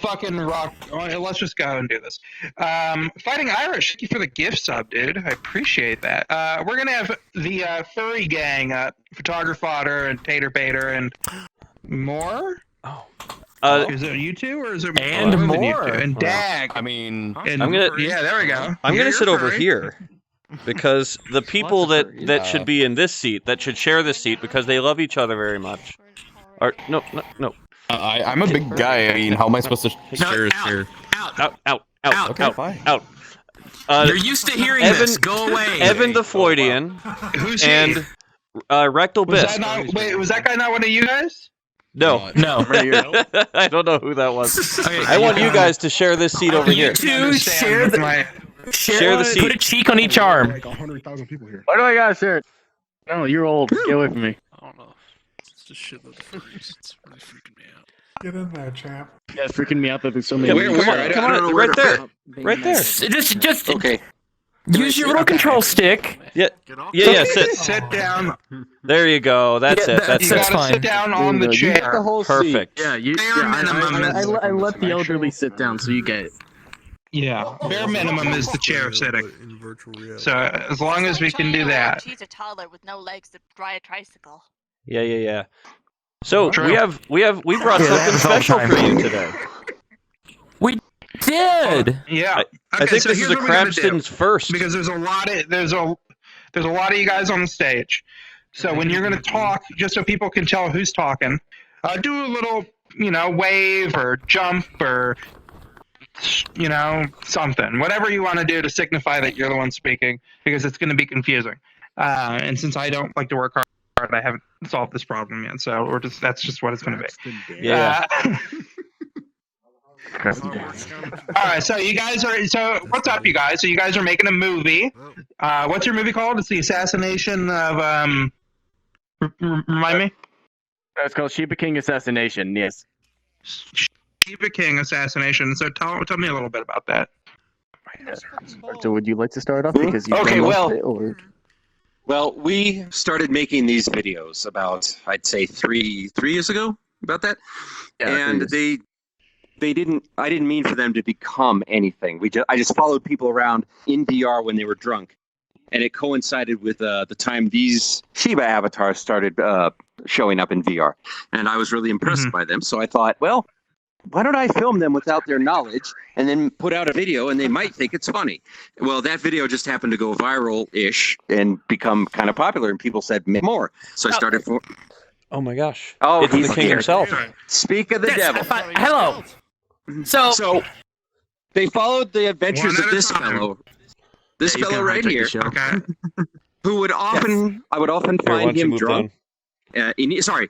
fucking rock. Let's just go and do this. Fighting Irish, thank you for the gift sub, dude. I appreciate that. We're gonna have the furry gang, Photographer Fodder and Tater Bater and more. Oh. Is it you two or is it and more? And Dag. I mean, and I'm gonna. Yeah, there we go. I'm gonna sit over furry. here because the people that should be in this seat, that should share this seat, because they love each other very much. Are no. I'm a big guy. I mean, how am I supposed to share a chair? Out. Okay, fine. Out. You're used to hearing this. Go away. Evan the Floydian Who's and Rectal was Bisque. was that guy not one of you guys? No. I don't know who that was. Okay, I want you guys to share this seat over here. You two share the seat. Put a cheek on each arm. Like 100,000 people here. Why do I gotta share it? No, you're old. Get away from me. I don't know. It's just shitload of furries. It's really freaking me out. Get in there, champ. Yeah, it's freaking me out that there's so many. Come on, right there. Right there. Just Okay. use your little control stick. Yeah. Sit down. There you go. That's it. You gotta fine. sit down on the You get chair. the whole Perfect. seat. Yeah, Bare minimum is- I let the elderly sit down, so you get it. Yeah, bare minimum is the chair sitting. In virtual reality. So as long as we can do that. She's a toddler with no legs to ride a tricycle. Yeah. So True. we brought something special for you today. We did. Yeah. I think so this here's is a what we're gonna do, Krabston's first. because there's a lot of you guys on the stage. So when you're gonna talk, just so people can tell who's talking, do a little, wave or jump or something, whatever you want to do to signify that you're the one speaking, because it's going to be confusing. And since I don't like to work hard, I haven't solved this problem yet. So that's just what it's going to be. Yeah. All right. So you guys are. So what's up, you guys? So you guys are making a movie. What's your movie called? It's the Assassination of. Remind me. It's called Sheba King Assassination. Yes. Sheba King Assassination. So tell me a little bit about that. So would you like to start off? Because you Okay, well- or... Well, we started making these videos about, I'd say, three years ago, about that. Yeah, And they didn't. I didn't mean for them to become anything. I just followed people around in VR when they were drunk, and it coincided with the time these Shiba avatars started showing up in VR, and I was really impressed by them. So I thought, well, why don't I film them without their knowledge and then put out a video, and they might think it's funny. Well, that video just happened to go viral-ish and become kind of popular, and people said, make more. So I started... Oh my gosh. Oh, it's he's the king here. himself. Speak of the devil. Hello. So They followed the adventures One of at a this time. fellow. This you fellow can right hijack the here, show. Okay. who would often... I would often Here, why find don't you him move drunk.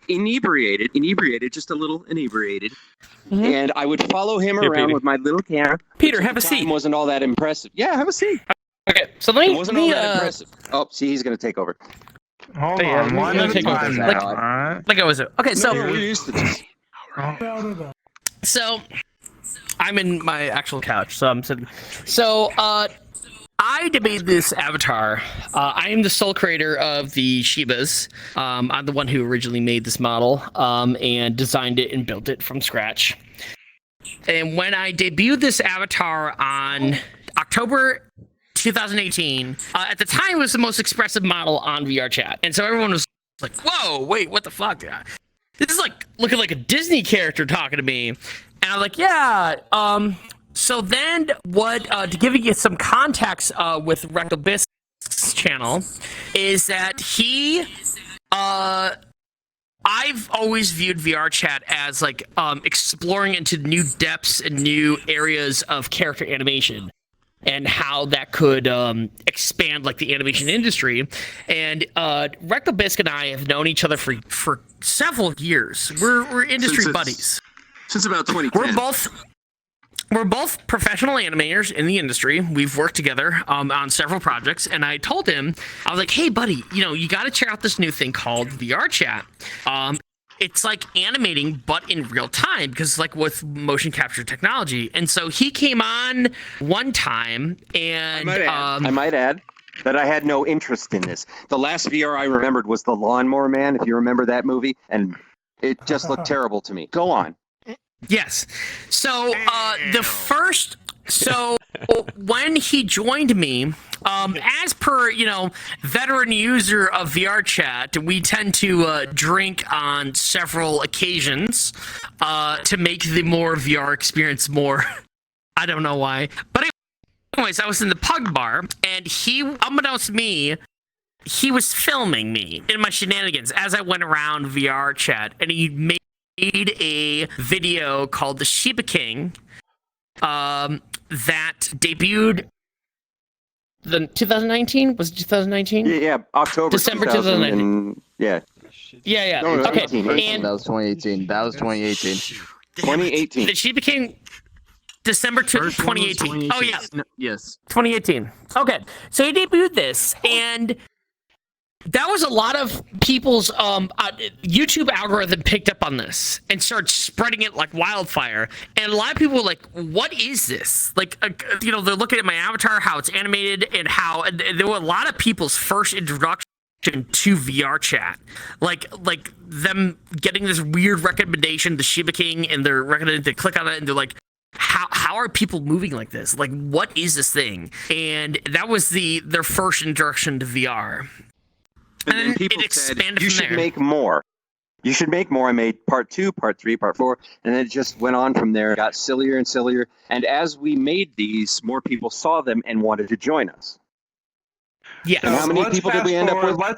Inebriated, just a little inebriated. And I would follow him Here, around Petey. with my little camera. Peter, which have at a the time seat. Wasn't all that impressive. Yeah, have a seat. Okay, so let It me wasn't all that impressive. Oh, see, he's going to take over. Hold Yeah, on. One we're at a gonna take time over. now. All right. like I was okay. So No, we're used to this. So, I'm in my actual couch, so I'm sitting. So, I made this avatar. I am the sole creator of the Shibas. I'm the one who originally made this model and designed it and built it from scratch. And when I debuted this avatar on October 2018, at the time it was the most expressive model on VR chat. And so everyone was like, whoa, wait, what the fuck? This is like looking like a Disney character talking to me. And I'm like, yeah. So then what, to give you some context with Rectal Bisque's channel, is that I've always viewed VR chat as like exploring into new depths and new areas of character animation and how that could expand like the animation industry. And Rectal Bisque and I have known each other for several years. We're industry buddies. Since about 2010. We're both professional animators in the industry. We've worked together on several projects, and I told him, I was like, hey, buddy, you got to check out this new thing called VR Chat. It's like animating, but in real time, because like with motion capture technology. And so he came on one time, and I might add that I had no interest in this. The last VR I remembered was The Lawnmower Man, if you remember that movie, and it just looked terrible to me. Go on. Yes. So when he joined me, as per veteran user of VR chat, we tend to drink on several occasions to make the more VR experience more. I don't know why, but anyways, I was in the pug bar, and he, unbeknownst to me, he was filming me in my shenanigans as I went around VR chat, and he made a video called The Shiba King that debuted the 2019? Was it 2019? Yeah, October. December 2019. Yeah. Yeah. No, Okay. 18. And That was 2018. That was 2018. 2018. the Shiba King December First one was 2018. Oh yeah. No, yes. 2018. Okay, so he debuted this, and that was a lot of people's YouTube algorithm picked up on this and started spreading it like wildfire. And a lot of people were like, "What is this?" Like, they're looking at my avatar, how it's animated, and how and there were a lot of people's first introduction to VR chat, like them getting this weird recommendation, the Shiba King, and they're recommended to click on it, and they're like, how are people moving like this? Like, what is this thing? And that was their first introduction to VR. And then it people expanded said, you from should there. make more. You should make more. I made part 2, part 3, part 4, and then it just went on from there. It got sillier and sillier. And as we made these, more people saw them and wanted to join us. Yes. And how many let's people did we end up fast-forward-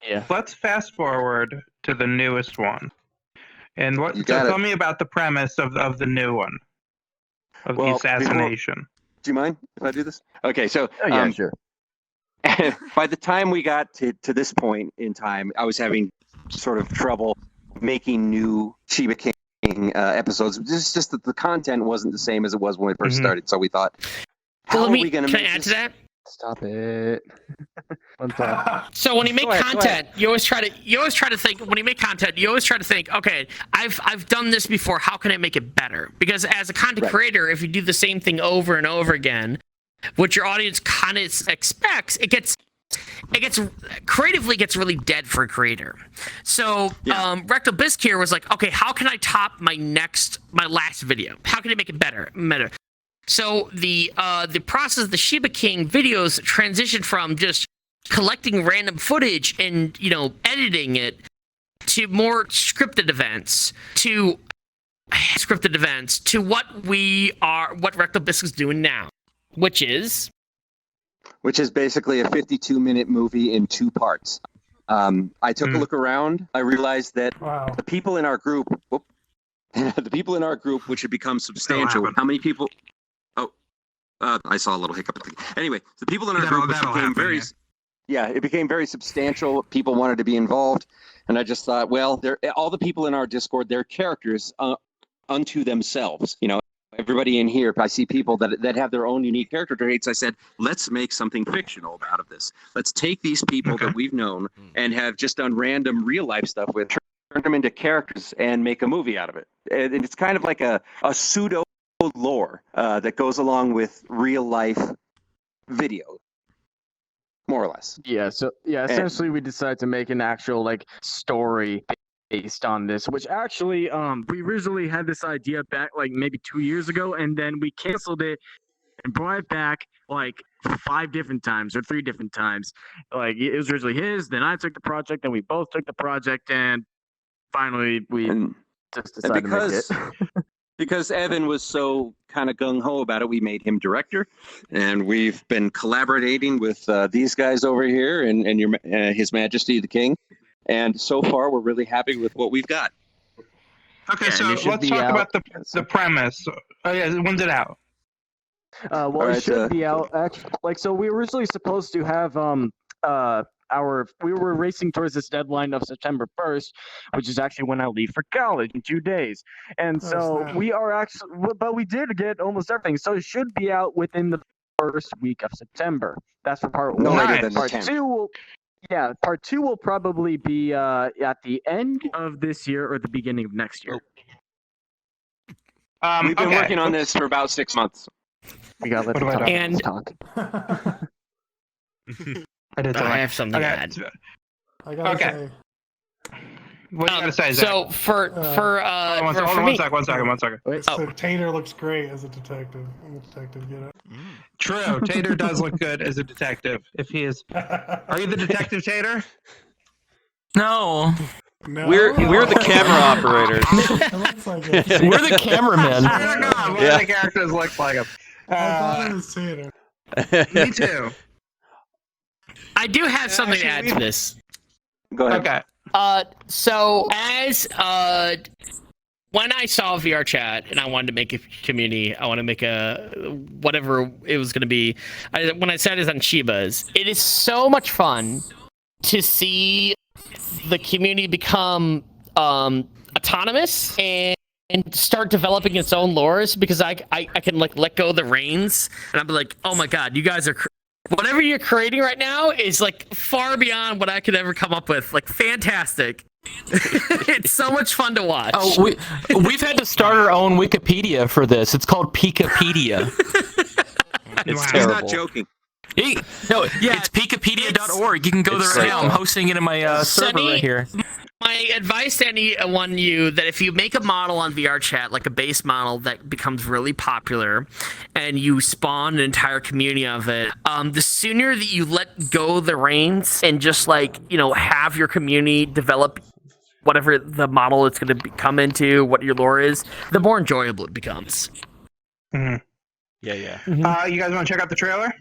with? Let's fast forward to the newest one. And You got tell it. me about the premise of the new one, of the Well, assassination. Do you mind if I do this? Okay, so Oh, yeah, sure. by the time we got to this point in time, I was having sort of trouble making new Shiba King episodes. It's just that the content wasn't the same as it was when we first started. So we thought, how are we going to can make I add this? to that? Stop it. One thought. So when you make Go ahead. content, you always try to think. When you make content, you always try to think, okay, I've done this before. How can I make it better? Because as a content creator, if you do the same thing over and over again, what your audience kind of expects, it gets creatively gets really dead for a creator. So Rectal Bisc here was like, okay, how can I top my last video? How can I make it better? So the process of the Shiba King videos transitioned from just collecting random footage and editing it to more scripted events to what Rectal Bisc is doing now, which is basically a 52-minute movie in 2 parts. I took a look around. I realized that the people in our group, which had become substantial. How many people? I saw a little hiccup. Anyway, the people in our group became very. Yeah, it became very substantial. People wanted to be involved, and I just thought, well, all the people in our Discord, they're characters unto themselves. Everybody in here, if I see people that have their own unique character traits, I said, let's make something fictional out of this. Let's take these people that we've known and have just done random real life stuff with, turn them into characters and make a movie out of it. And it's kind of like a pseudo lore that goes along with real life video, more or less. Yeah, so essentially we decided to make an actual story based on this, which actually we originally had this idea back maybe 2 years ago, and then we canceled it and brought it back 5 different times or 3 different times. It was originally his, then I took the project, then we both took the project, and finally we just decided to make it. Because Evan was so kind of gung-ho about it, we made him director, and we've been collaborating with these guys over here and His Majesty the King, and so far we're really happy with what we've got. Okay, so let's talk about the premise. Oh yeah, when's it out? It should be out. Actually, so we were originally supposed to have we were racing towards this deadline of September 1st, which is actually when I leave for college in 2 days. And so we are actually, but we did get almost everything. So it should be out within the first week of September. That's for part 1. No later than Part 10. 2 part 2 will probably be at the end of this year or the beginning of next year. We've been working on this for about 6 months. We got to let the talk. I have something to add. I gotta say, What do you got to say, Zach? So for hold on me, one second. Wait, So Tater looks great as a detective. Get it? True, Tater does look good as a detective. If he is, are you the detective, Tater? No, No. We're the camera operators. It looks like it. we're the cameramen. I don't know. One of the characters looks like him. I thought it was Tater. Me too. I do have something to add to this. Go ahead. Okay. So as when I saw VR chat and I wanted to make a community, I want to make a whatever it was going to be. When I said it's on Shibas, it is so much fun to see the community become autonomous and start developing its own lores, because I can like let go of the reins and I'm like, oh my god, you guys are whatever you're creating right now is like far beyond what I could ever come up with. Like fantastic. It's so much fun to watch. Oh, we've had to start our own Wikipedia for this. It's called Pikapedia. It's Wow. He's terrible. not joking. It's Pikapedia.org. You can go It's there right great, now. I'm though. hosting it in my server right here. My advice to anyone you that if you make a model on VR chat, like a base model that becomes really popular, and you spawn an entire community of it, the sooner that you let go the reins and just like, you know, have your community develop whatever the model it's going to come into, what your lore is, the more enjoyable it becomes. Yeah. You guys want to check out the trailer?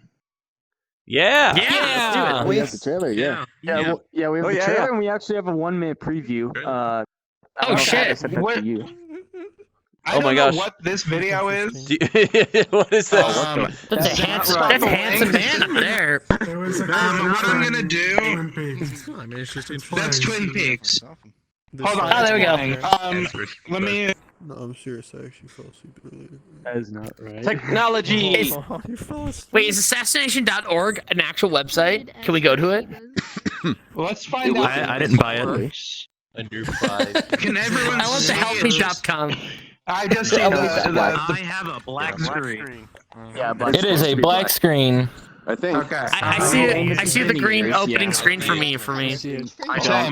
Yeah, Yeah. let's do it. we have the trailer. Yeah. We have the trailer, and we actually have a 1-minute preview. I don't know if I shit. sent that What- to you. I Oh my don't know gosh. what this video is. What is that? That's a handsome man up there. It was a what I'm gonna do- Twin Peaks. I mean, it's just That's Twin Peaks. Hold on. Oh, there we go. Let me. No, I'm serious. I actually fell asleep earlier. That is not right. Technology. You fell asleep. Wait, is assassination.org an actual website? Can we go to it? Let's find out. I didn't buy it. Works. A new pride. Can everyone I want see the it? helpme.com. I just see the I have a black screen. Yeah, but It is a black screen. I think. okay. I see the green opening screen for me. Same,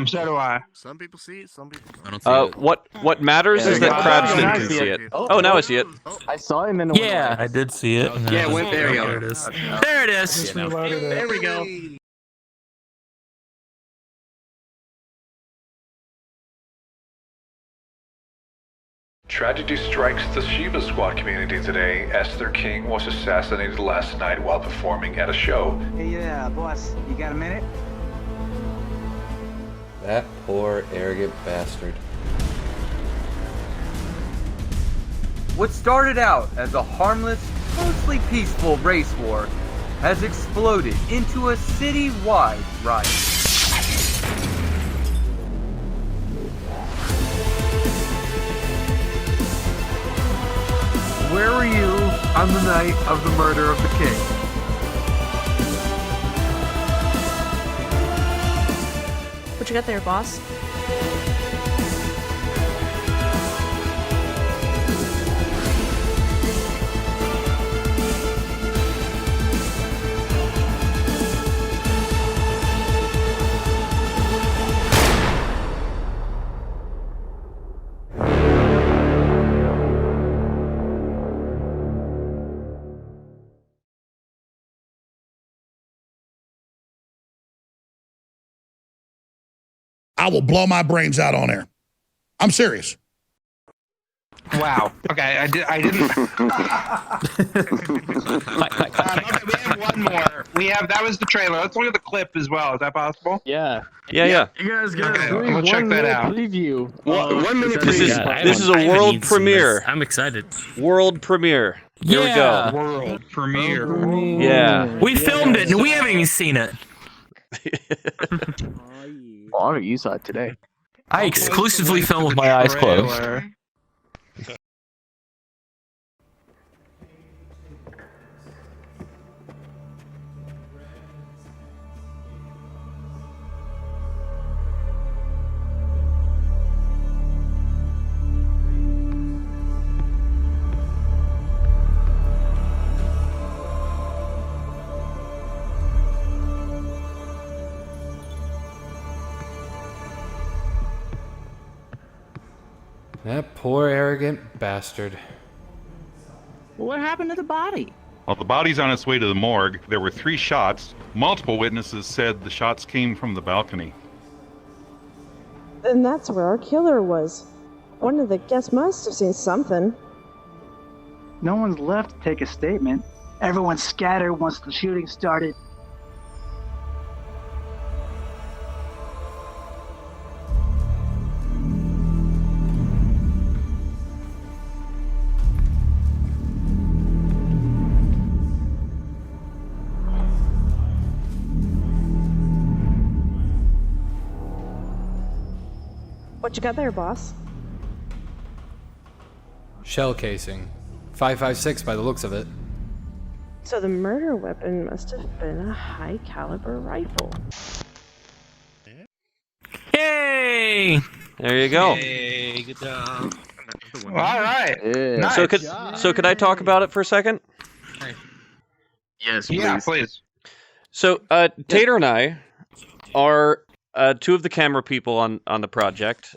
so do I. Some people see it, some people I don't see it. What matters is that Yeah. Krabston I can see see it. it. Oh, now I see it. I saw it and then it went Yeah, away. I did see it. Yeah, it went there, There yo. it is. There it is. Just reloaded it. There we go. Tragedy strikes the Shiva Squad community today as their king was assassinated last night while performing at a show. Hey, yeah, boss, you got a minute? That poor, arrogant bastard. What started out as a harmless, mostly peaceful race war has exploded into a city-wide riot. Where were you on the night of the murder of the king? What you got there, boss? I will blow my brains out on air. I'm serious. Wow. Okay, I didn't. Okay, we have one more. That was the trailer. Let's look at the clip as well. Is that possible? Yeah. Yeah. You guys got Okay, a we'll check that out. preview. One minute This is preview. this is a world premiere. I'm excited. World premiere. Here we Yeah. go. World premiere. Yeah. We filmed it and we haven't even seen it. Oh, you saw it today. I exclusively film with my eyes closed. Trailer. That poor arrogant bastard. What happened to the body? Well, the body's on its way to the morgue. There were 3 shots. Multiple witnesses said the shots came from the balcony. Then that's where our killer was. One of the guests must have seen something. No one's left to take a statement. Everyone scattered once the shooting started. What you got there, boss? Shell casing. 5.56 by the looks of it. So the murder weapon must have been a high caliber rifle. Yay! There you go. Hey, good job. All right. Yeah. Nice. So could I talk about it for a second? Yes, Yeah, please. So Tater and I are 2 of the camera people on the project.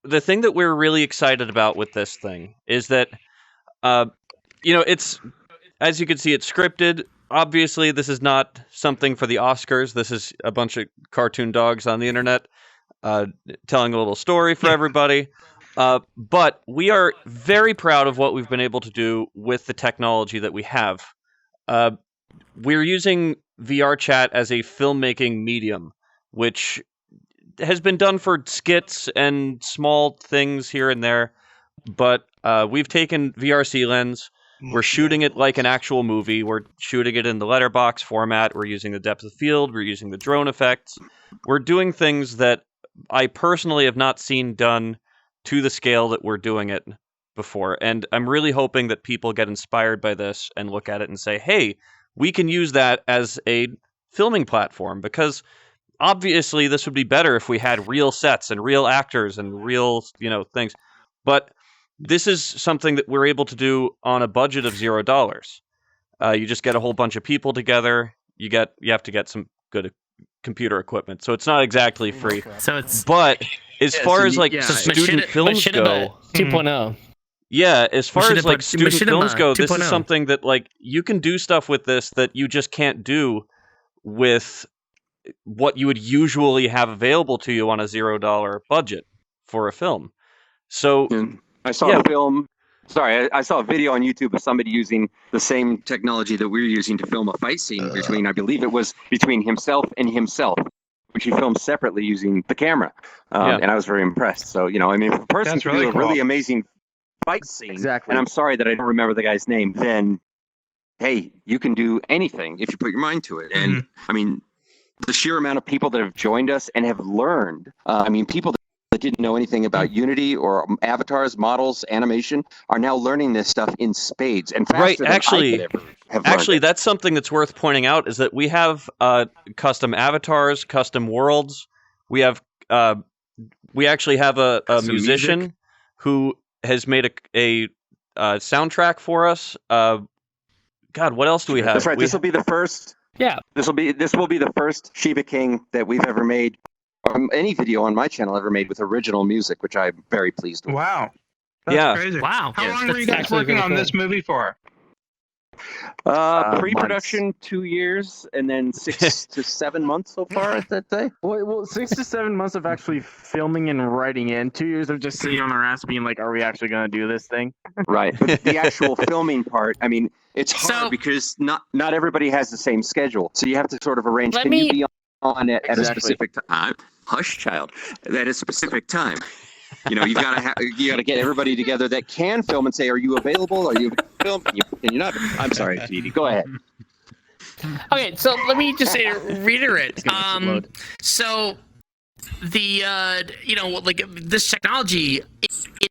The thing that we're really excited about with this thing is that, it's, as you can see, it's scripted. Obviously, this is not something for the Oscars. This is a bunch of cartoon dogs on the internet telling a little story for everybody. But we are very proud of what we've been able to do with the technology that we have. We're using VR chat as a filmmaking medium, which has been done for skits and small things here and there, but we've taken VRC lens. We're shooting it like an actual movie. We're shooting it in the letterbox format. We're using the depth of field. We're using the drone effects. We're doing things that I personally have not seen done to the scale that we're doing it before. And I'm really hoping that people get inspired by this and look at it and say, hey, we can use that as a filming platform, because obviously this would be better if we had real sets and real actors and real, things. But this is something that we're able to do on a budget of $0. You just get a whole bunch of people together. You have to get some good computer equipment, so it's not exactly free. So it's but as far as student films go, 2.0. Yeah, as far as like student Machinima films go, this 2.0. is something that like you can do stuff with this that you just can't do with what you would usually have available to you on a $0 budget for a film. So I saw a film. Sorry, I saw a video on YouTube of somebody using the same technology that we're using to film a fight scene between, I believe it was between himself and himself, which he filmed separately using the camera. And I was very impressed. So, if a person That's can really do a cool. really amazing fight scene, Exactly. and I'm sorry that I don't remember the guy's name, then, hey, you can do anything if you put your mind to it. And, the sheer amount of people that have joined us and have learned, people that didn't know anything about Unity or avatars, models, animation, are now learning this stuff in spades and faster than I could ever have learned it. That's something that's worth pointing out, is that we have custom avatars, custom worlds. We have we actually have a musician who has made a soundtrack for us. God, what else do we have? That's right. This will be the first. Yeah. This will be the first Shiba King that we've ever made, any video on my channel ever made with original music, which I'm very pleased with. Wow. That's crazy. Wow. How long That's were you guys actually working really on cool. this movie for? Pre-production 2 years, and then 6 to 7 months so far, I'd say. Well, 6 to 7 months of actually filming and writing in. 2 years of just sitting on our ass being like, are we actually going to do this thing? Right. But the actual filming part, it's hard because not everybody has the same schedule. So you have to sort of arrange, you be on it at a specific time? Hush, child. At a specific time. You got to get everybody together that can film and say, are you available? Are you film? And you're not. I'm sorry, Dee. Go ahead. Okay, so let me just reiterate. So the this technology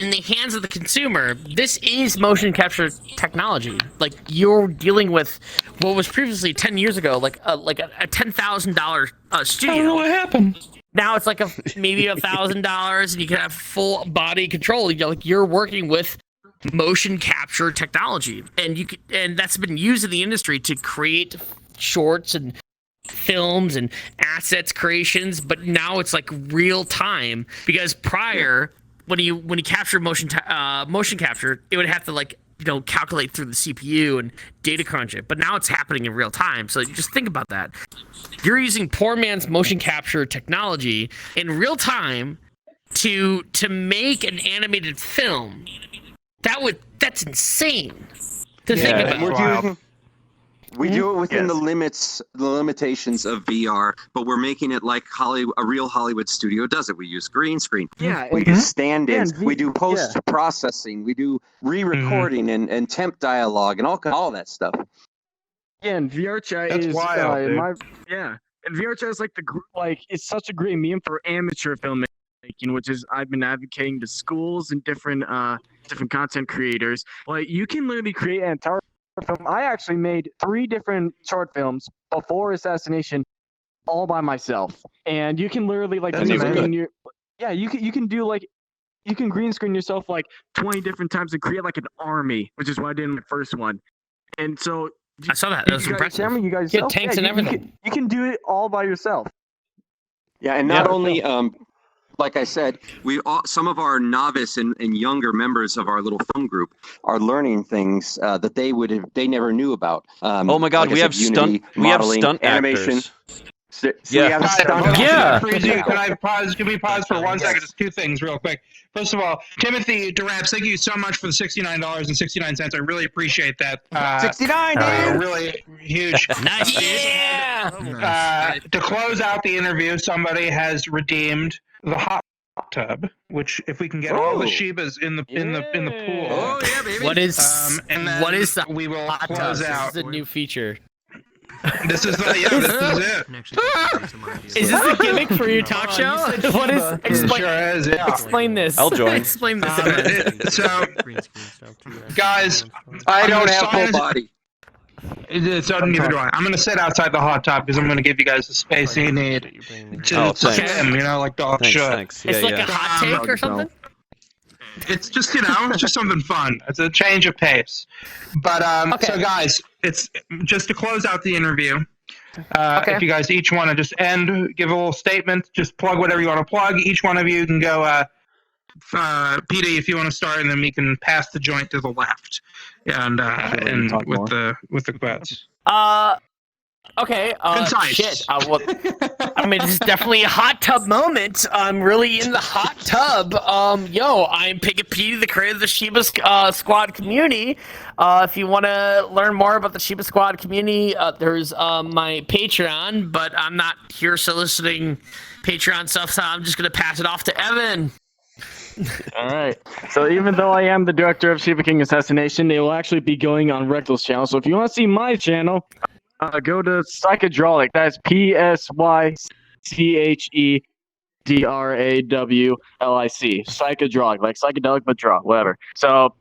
in the hands of the consumer, this is motion capture technology. Like, you're dealing with what was previously 10 years ago, like a $10,000 studio. I don't know what happened. Now it's like maybe $1,000, and you can have full body control. You're working with motion capture technology, and that's been used in the industry to create shorts and films and assets creations. But now it's like real time, because prior when you capture motion capture, it would have to calculate through the CPU and data crunch it. But now it's happening in real time. So just think about that. You're using poor man's motion capture technology in real time to make an animated film. That's insane. To think about. We do it within the limitations of VR, but we're making it like a real Hollywood studio does it. We use green screen. Yeah, we do stand-ins. We do post-processing. We do re-recording and temp dialogue and all that stuff. Yeah, and VR chat That's is wild, dude. and VR chat is it's such a great medium for amateur filmmaking, which is I've been advocating to schools and different content creators. Like you can literally create an entire film. I actually made 3 different short films before Assassination, all by myself. And you can literally you can green screen yourself 20 different times and create an army, which is what I did in my first one. And so I saw that. That was impressive. You guys, get tanks and everything. You can do it all by yourself. Yeah, and not only like I said, some of our novice and younger members of our little film group are learning things that they never knew about. Oh my God, we have stunt animation. actors. So we have stunt Can we pause for 1 second? Just 2 things real quick. First of all, Timothy Durabs, thank you so much for the $69.69. I really appreciate that. 69, dude. Really huge. Nice. Yeah. To close out the interview, somebody has redeemed the hot tub, which if we can get all the Shibas in the pool. Oh yeah, baby. What is the we will hot close tub? out. This is a new feature. This is this is it. Is this a gimmick for your talk show? What is? It sure is. Yeah. Explain this. I'll join. Explain this. So, guys, I don't have full body. So neither do I. I'm going to sit outside the hot tub because I'm going to give you guys the space you need to swim, like dogs should. Thanks. Yeah, It's like a hot take or something? It's just, it's just something fun. It's a change of pace. But, so guys, it's just to close out the interview. If you guys each want to just give a little statement, just plug whatever you want to plug. Each one of you can go, Petey, if you want to start, and then we can pass the joint to the left. And with the quotes. Okay. Concise. Shit. It's definitely a hot tub moment. I'm really in the hot tub. I'm Pigapee, the creator of the Shiba Squad community. If you want to learn more about the Shiba Squad community, there's my Patreon, but I'm not here soliciting Patreon stuff, so I'm just going to pass it off to Evan. All right. So even though I am the director of Shiba King Assassination, it will actually be going on Rectal's channel. So if you want to see my channel, go to Psychodraulic. That's PSYCHEDRAWLIC. Psychodraulic, like psychedelic but draw, whatever. So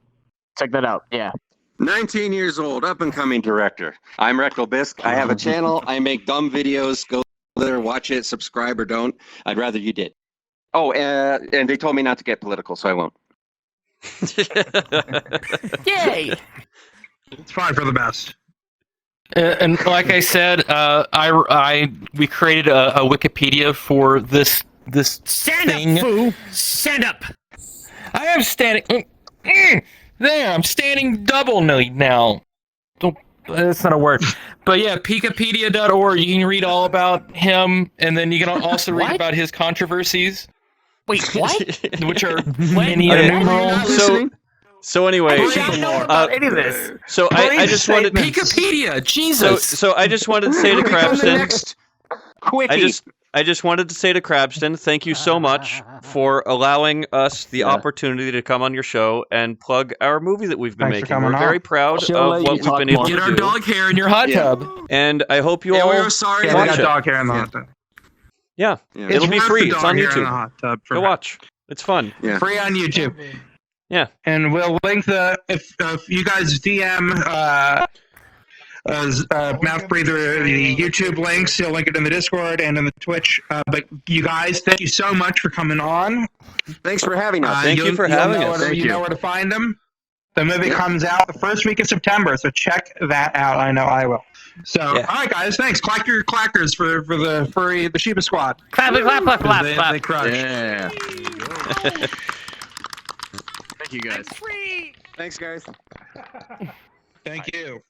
check that out. Yeah. 19 years old, up and coming director. I'm Rectal Bisque. I have a channel. I make dumb videos. Go there, watch it, subscribe or don't. I'd rather you did. Oh, and they told me not to get political, so I won't. Yay! It's fine for the best. And like I said, we created a Wikipedia for this Stand thing. up, fool! Stand up! I am standing. There, I'm standing double now. That's not a word. But yeah, Wikipedia.org. You can read all about him, and then you can also read about his controversies. Wait, what? Which are many innumerable. So anyway, I don't know about any of this. So I just wanted Wikipedia. Jesus. So I just wanted to say to Krabston. Quickie. I just wanted to say to Krabston, thank you so much for allowing us the opportunity to come on your show and plug our movie that we've been making. We're very proud of what we've been able to do. Get our dog hair in your hot tub. And I hope you all we're sorry. We got dog hair in the hot tub. Yeah. It'll be free. It's on YouTube. Go watch. It's fun. Yeah. Free on YouTube. Yeah. And we'll link if you guys DM Mouth Breather the YouTube links, he'll link it in the Discord and in the Twitch. But you guys, thank you so much for coming on. Thanks for having us. Thank you for having us. You know where to find them. The movie comes out the first week of September, so check that out. I know I will. So, all right, guys, thanks. Clack your clackers for the Shiba Squad. Clap, clap, clap, clap, They clap. crushed. Yeah. Thank you, guys. I'm free. Thanks, guys. Thank you.